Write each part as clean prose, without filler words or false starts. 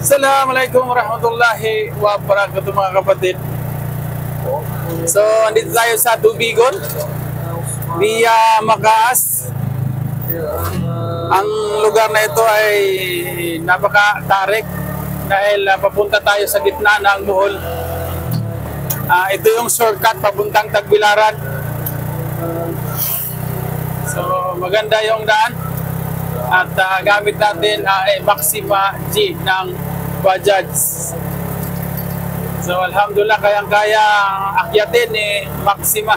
Assalamualaikum warahmatullahi wabarakatuh mga kapatid. So, andito tayo sa Tubigon via Makaas. Ang lugar na ito ay napaka-tarik dahil papunta tayo sa gitna ng Bohol. Ito yung shortcut papuntang Tagbilaran. So, maganda yung daan. At gamit natin ay Maxima G ng Bajaj. So alhamdulillah kayang-kaya akyatin ni Maxima.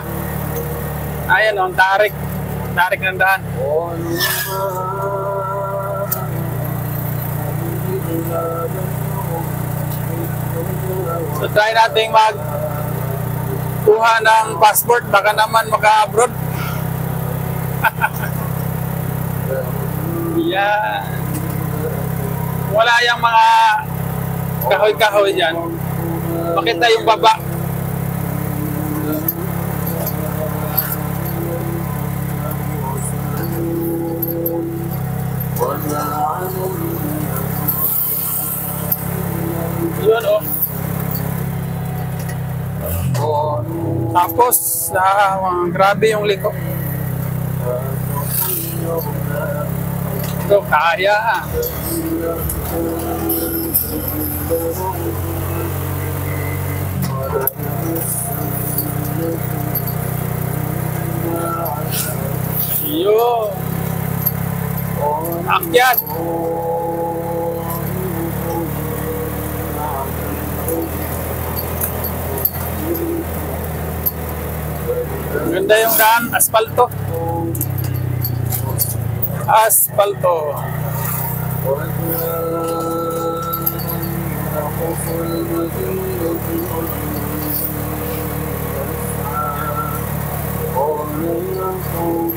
Ayan ang tarik ng daan. So try nating kuha ng passport, baka naman maka-abroad. Yeah. Wala yung mga kahoy-kahoy dyan. Makita yung baba. Yun oh. Tapos grabe yung liko. Ito kaya. Yo. Akyat. Ganda yung daan, asfalto. Asfalto.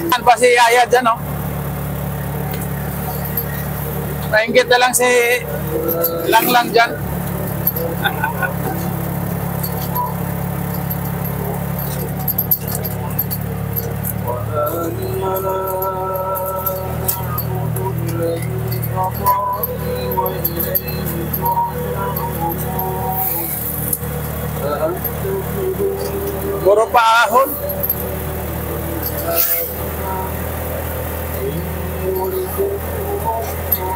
Ano pa si Yaya dyan, oh? Nainggit na lang si Lang dyan. Puro paahon.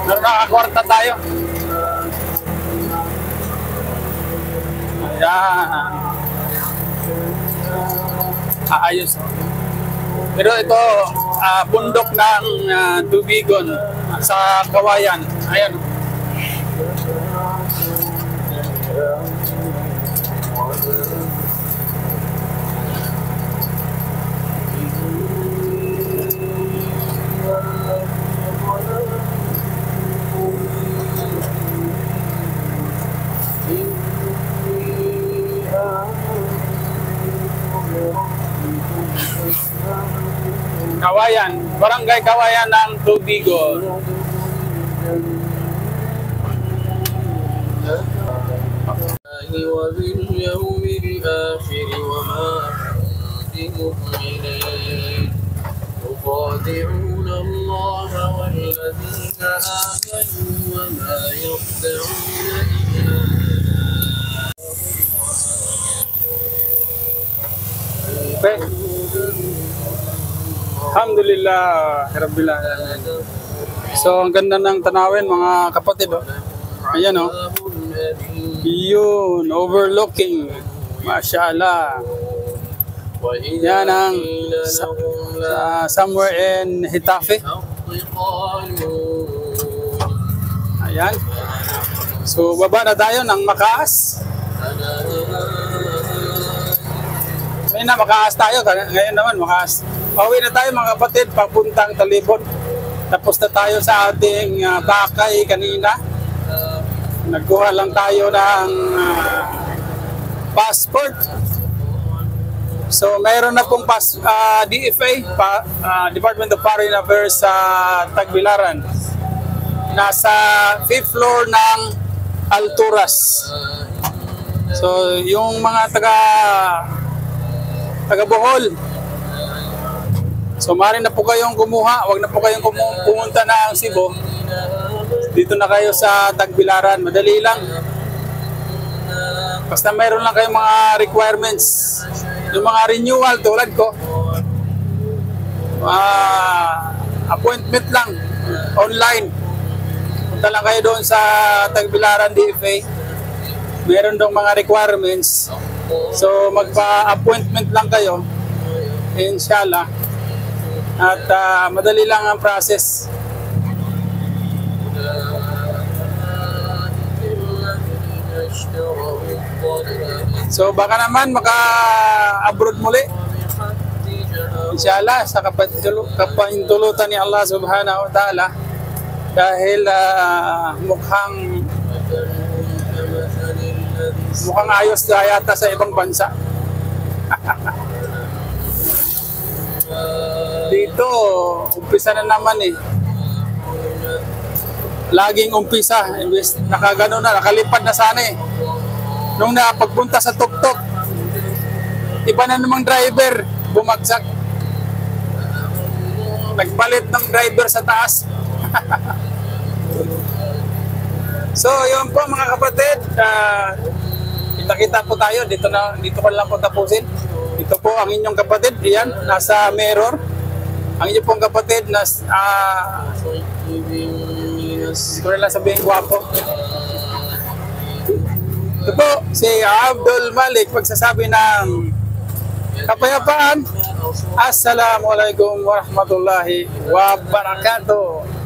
Pero nakakwarta tayo. Ayan. Ayos. Pero ito, bundok ng Tubigon sa Kawayan. Ayan. Kawayan, barangay Kawayan ng Tubigon. وباليوم الآخر وما بمؤمنين يخادعون الله والذين آمنوا وما يخدعون Okay. Alhamdulillah Rabbil Alamin. So ang ganda ng tanawin mga kapatid, oh. Ayan, oh. Yun, overlooking. Mashallah. Yan ang somewhere in Hitafe. Ayan. So baba na tayo ng Makaas. Ngayon na Makaas tayo. Ngayon naman Makaas. Pauwi na tayo mga kapatid papuntang Talibon. Tapos na tayo sa ating bakay kanina. Nagkuha lang tayo ng passport. So mayroon na pong DFA, Department of Foreign Affairs sa Tagbilaran. Nasa 5th floor ng Alturas. So yung mga taga Bohol, so maaari na po kayong kumuha, wag na po kayong pumunta ng Cebu. dito na kayo sa Tagbilaran. Madali lang. Basta mayroon lang kayong mga requirements. Yung mga renewal tulad ko. Appointment lang. Online. Punta lang kayo doon sa Tagbilaran DFA. Meron dong mga requirements. So magpa-appointment lang kayo. Inshallah. At madali lang ang process. So baka naman maka-abroad muli. Inshallah sa kapahintulutan ni Allah subhanahu wa ta'ala. Dahil mukhang ayos na yata sa ibang bansa. Dito, umpisa na naman eh. Laging umpisa. Nakagano na, nakalipad na sana eh. Nung napagpunta sa tuktok, iba na namang driver, bumagsak. Nagpalit ng driver sa taas. So, yun po mga kapatid. Kita-kita po tayo. Dito ko lang po tapusin. Ito po ang inyong kapatid. Iyan, nasa mirror. Ang inyong pong kapatid na hindi ko na lang sabihin gwapo. Ito po, si Abdul Malik magsasabi ng kapayapaan. Assalamualaikum warahmatullahi wabarakatuh.